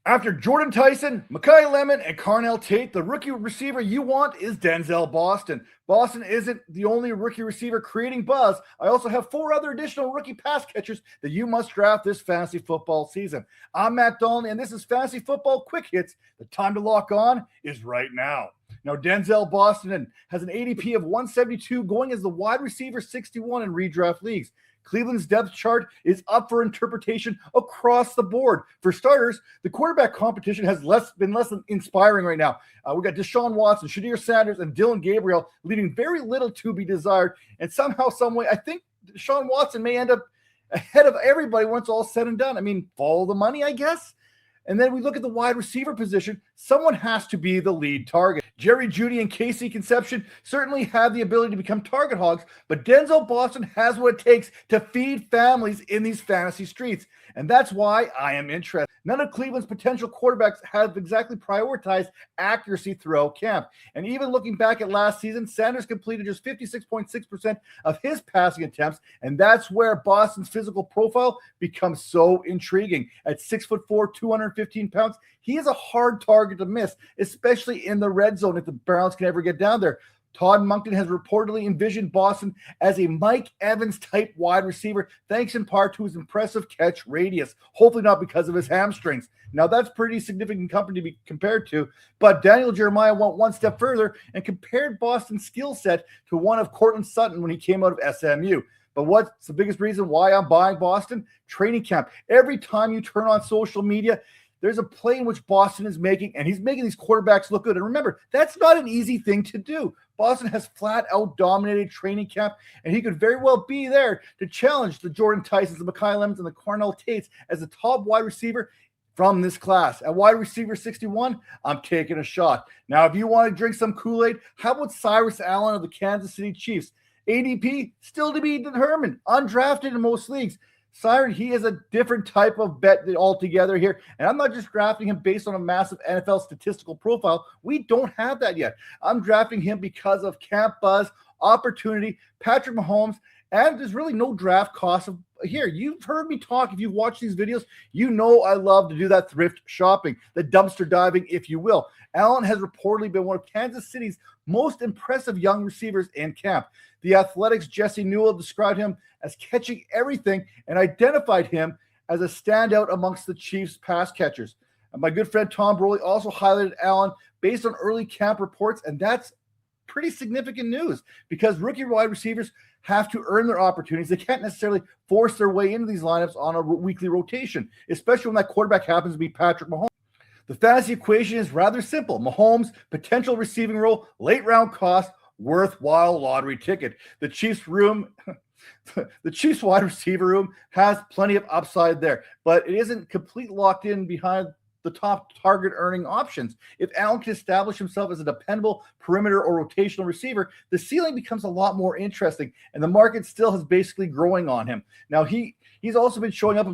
After Jordyn Tyson, Makai and Carnell Tate, the rookie receiver you want is Denzel Boston. Boston isn't the only rookie receiver creating buzz. I also have 4 other additional rookie pass catchers that you must draft this fantasy football season. I'm Matt Donnelly, and this is Fantasy Football Quick Hits. The time to lock on is right now. Now, Denzel Boston has an ADP of 172, going as the wide receiver 61 in redraft leagues. Cleveland's depth chart is up for interpretation across the board. For starters, the quarterback competition has been less than inspiring right now. We've got Deshaun Watson, Shadir Sanders, and Dylan Gabriel leaving very little to be desired. And somehow, someway, I think Deshaun Watson may end up ahead of everybody once all said and done. I mean, follow the money, I guess. And then we look at the wide receiver position. Someone has to be the lead target. Jerry Jeudy and Casey Conception certainly have the ability to become target hogs, but Denzel Boston has what it takes to feed families in these fantasy streets. And that's why I am interested. None of Cleveland's potential quarterbacks have exactly prioritized accuracy throughout camp. And even looking back at last season, Sanders completed just 56.6% of his passing attempts. And that's where Boston's physical profile becomes so intriguing. At 6'4", 215 pounds, he is a hard target to miss, especially in the red zone if the Browns can ever get down there. Todd Monkton has reportedly envisioned Boston as a Mike Evans-type wide receiver, thanks in part to his impressive catch radius, hopefully not because of his hamstrings. Now, that's pretty significant company to be compared to, but Daniel Jeremiah went one step further and compared Boston's skill set to one of Cortland Sutton when he came out of SMU. But what's the biggest reason why I'm buying Boston? Training camp. Every time you turn on social media, there's a play in which Boston is making, and he's making these quarterbacks look good. And remember, that's not an easy thing to do. Boston has flat out dominated training camp, and he could very well be there to challenge the Jordyn Tysons, the Makai Lemons, and the Carnell Tates as the top wide receiver from this class. At wide receiver 61, I'm taking a shot. Now, if you want to drink some Kool-Aid, how about Cyrus Allen of the Kansas City Chiefs? ADP, still to be determined, undrafted in most leagues. Cyrus, he is a different type of bet altogether here. And I'm not just drafting him based on a massive NFL statistical profile. We don't have that yet. I'm drafting him because of camp buzz, opportunity, Patrick Mahomes, and there's really no draft cost here. You've heard me talk. If you've watched these videos, you know I love to do that thrift shopping, the dumpster diving, if you will. Allen has reportedly been one of Kansas City's most impressive young receivers in camp. The Athletic's Jesse Newell described him as catching everything and identified him as a standout amongst the Chiefs' pass catchers. And my good friend Tom Broly also highlighted Allen based on early camp reports, and that's pretty significant news because rookie wide receivers have to earn their opportunities. They can't necessarily force their way into these lineups on a weekly rotation, especially when that quarterback happens to be Patrick Mahomes. The fantasy equation is rather simple. Mahomes, potential receiving role, late round cost, worthwhile lottery ticket. The Chiefs wide receiver room has plenty of upside there, but it isn't completely locked in behind the top target earning options. If Allen can establish himself as a dependable perimeter or rotational receiver, the ceiling becomes a lot more interesting, and the market still is basically growing on him. Now, he's also been showing up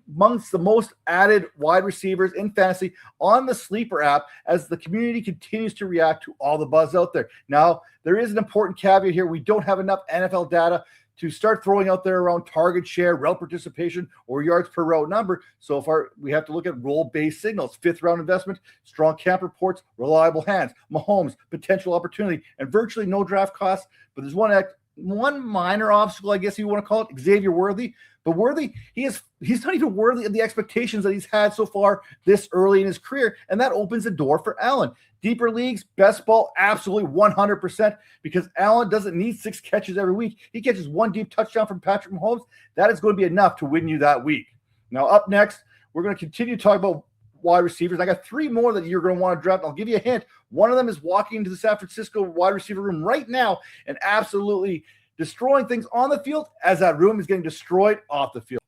amongst the most added wide receivers in fantasy on the Sleeper app as the community continues to react to all the buzz out there. Now, there is an important caveat here. We don't have enough NFL data to start throwing out there around target share, route participation, or yards per route number. So far, we have to look at role-based signals, fifth-round investment, strong camp reports, reliable hands, Mahomes, potential opportunity, and virtually no draft costs. But there's one minor obstacle, I guess you want to call it, Xavier Worthy. But Worthy, he's not even worthy of the expectations that he's had so far this early in his career, and that opens the door for Allen. Deeper leagues, best ball, absolutely 100%, because Allen doesn't need 6 catches every week. He catches 1 deep touchdown from Patrick Mahomes. That is going to be enough to win you that week. Now, up next, we're going to continue to talk about wide receivers. I got 3 more that you're going to want to draft. I'll give you a hint. One of them is walking into the San Francisco wide receiver room right now and absolutely destroying things on the field as that room is getting destroyed off the field.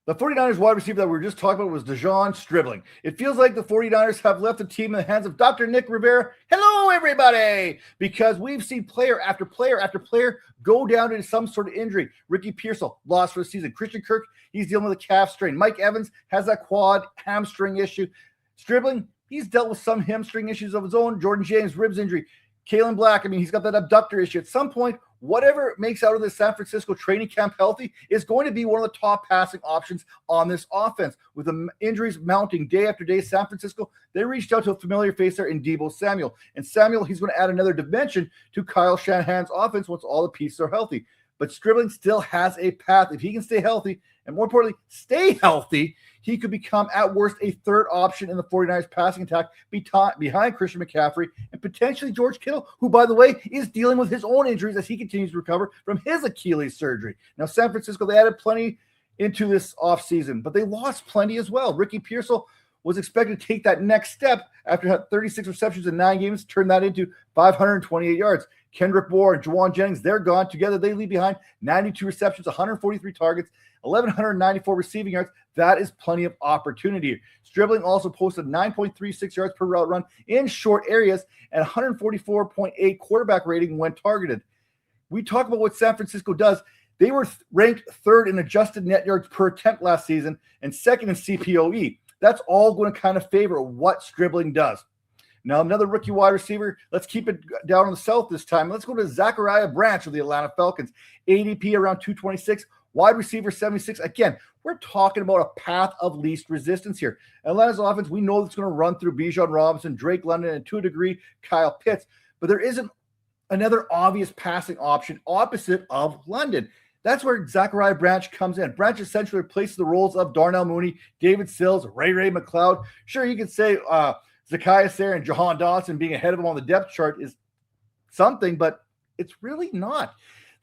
The 49ers wide receiver that we were just talking about was Dejon Stribling. It feels like the 49ers have left the team in the hands of Dr. Nick Rivera. Hello, everybody! Because we've seen player after player after player go down into some sort of injury. Ricky Pearsall, lost for the season. Christian Kirk, he's dealing with a calf strain. Mike Evans has that quad hamstring issue. Stribling, he's dealt with some hamstring issues of his own. Jordan James, ribs injury. Kalen Black, he's got that abductor issue. At some point, whatever makes out of the San Francisco training camp healthy is going to be one of the top passing options on this offense. With the injuries mounting day after day, San Francisco, they reached out to a familiar face there in Deebo Samuel. And Samuel, he's going to add another dimension to Kyle Shanahan's offense once all the pieces are healthy. But Stribling still has a path. If he can stay healthy, and more importantly, stay healthy, he could become, at worst, a third option in the 49ers passing attack behind Christian McCaffrey and potentially George Kittle, who, by the way, is dealing with his own injuries as he continues to recover from his Achilles surgery. Now, San Francisco, they added plenty into this offseason, but they lost plenty as well. Ricky Pearsall was expected to take that next step after having 36 receptions in 9 games, turn that into 528 yards. Kendrick Bourne and Juwan Jennings, they're gone. Together, they leave behind 92 receptions, 143 targets, 1,194 receiving yards. That is plenty of opportunity. Stribling also posted 9.36 yards per route run in short areas and 144.8 quarterback rating when targeted. We talk about what San Francisco does. They were ranked third in adjusted net yards per attempt last season and second in CPOE. That's all going to kind of favor what Stribling does. Now, another rookie wide receiver. Let's keep it down in the south this time. Let's go to Zachariah Branch of the Atlanta Falcons. ADP around 226, wide receiver 76. Again, we're talking about a path of least resistance here. Atlanta's offense, we know it's going to run through Bijan Robinson, Drake London, and to a degree, Kyle Pitts. But there isn't another obvious passing option opposite of London. That's where Zachariah Branch comes in. Branch essentially replaces the roles of Darnell Mooney, David Sills, Ray McLeod. Sure, you could say Zachariah Sarah and Jahan Dotson being ahead of him on the depth chart is something, but it's really not.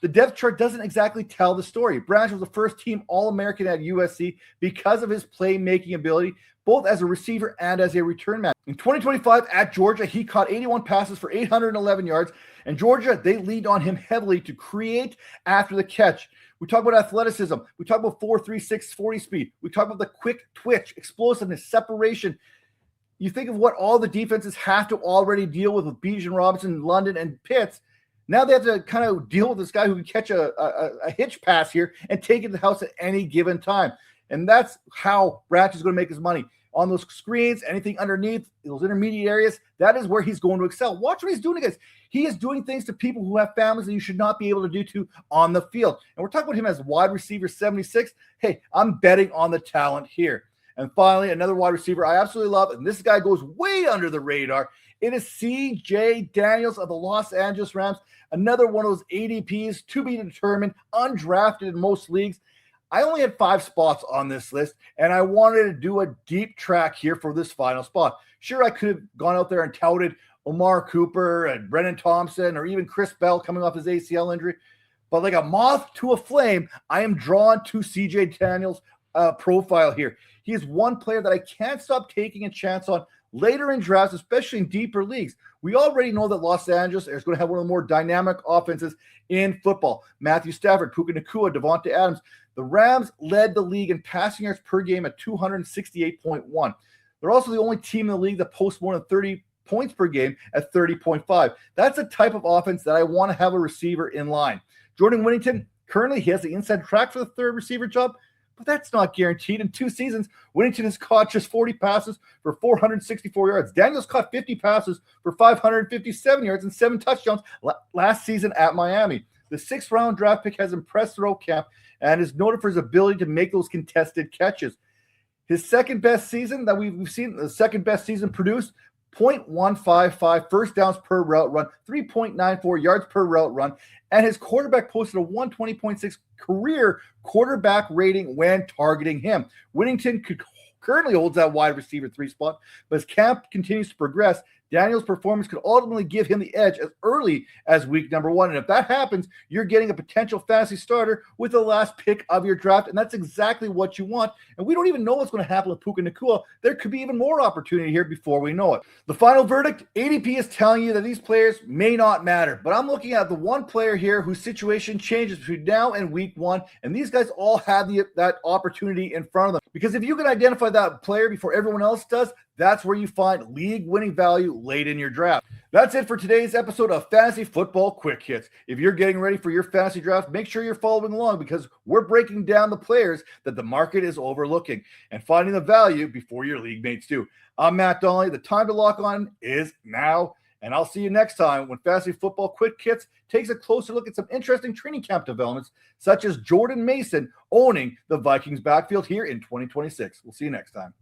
The depth chart doesn't exactly tell the story. Branch was the first team All-American at USC because of his playmaking ability, both as a receiver and as a return man. In 2025 at Georgia, he caught 81 passes for 811 yards, and Georgia, they leaned on him heavily to create after the catch. We talk about athleticism. We talk about 4.36 40 speed. We talk about the quick twitch, explosiveness, separation. You think of what all the defenses have to already deal with Bijan Robinson, London, and Pitts. Now they have to kind of deal with this guy who can catch a hitch pass here and take it to the house at any given time. And that's how Branch is going to make his money. On those screens, anything underneath, those intermediate areas, that is where he's going to excel. Watch what he's doing, guys. He is doing things to people who have families that you should not be able to do to on the field. And we're talking about him as wide receiver 76. Hey, I'm betting on the talent here. And finally, another wide receiver I absolutely love, and this guy goes way under the radar. It is C.J. Daniels of the Los Angeles Rams, another one of those ADPs to be determined, undrafted in most leagues. I only had 5 spots on this list, and I wanted to do a deep track here for this final spot. Sure, I could have gone out there and touted Omar Cooper and Brennan Thompson or even Chris Bell coming off his ACL injury, but like a moth to a flame, I am drawn to C.J. Daniels' profile here. He is one player that I can't stop taking a chance on later in drafts, especially in deeper leagues. We already know that Los Angeles is going to have one of the more dynamic offenses in football. Matthew Stafford, Puka Nacua, Devontae Adams. The Rams led the league in passing yards per game at 268.1. They're also the only team in the league that posts more than 30 points per game at 30.5. That's the type of offense that I want to have a receiver in line. Jordan Whittington, currently he has the inside track for the third receiver job, but that's not guaranteed. In 2 seasons, Whittington has caught just 40 passes for 464 yards. Daniels caught 50 passes for 557 yards and 7 touchdowns last season at Miami. The 6th-round draft pick has impressed throughout camp and is noted for his ability to make those contested catches. His second-best season that we've seen, the second-best season produced, 0.155 first downs per route run, 3.94 yards per route run, and his quarterback posted a 120.6 career quarterback rating when targeting him. Whittington currently holds that wide receiver 3 spot, but as camp continues to progress, Daniels' performance could ultimately give him the edge as early as week number 1. And if that happens, you're getting a potential fantasy starter with the last pick of your draft, and that's exactly what you want. And we don't even know what's going to happen with Puka Nacua. There could be even more opportunity here before we know it. The final verdict, ADP is telling you that these players may not matter, but I'm looking at the one player here whose situation changes between now and week 1, and these guys all have that opportunity in front of them. Because if you can identify that player before everyone else does, that's where you find league-winning value late in your draft. That's it for today's episode of Fantasy Football Quick Hits. If you're getting ready for your fantasy draft, make sure you're following along because we're breaking down the players that the market is overlooking and finding the value before your league mates do. I'm Matt Donnelly. The time to lock on is now, And I'll see you next time when Fantasy Football Quick Kits takes a closer look at some interesting training camp developments, such as Jordan Mason owning the Vikings backfield here in 2026. We'll see you next time.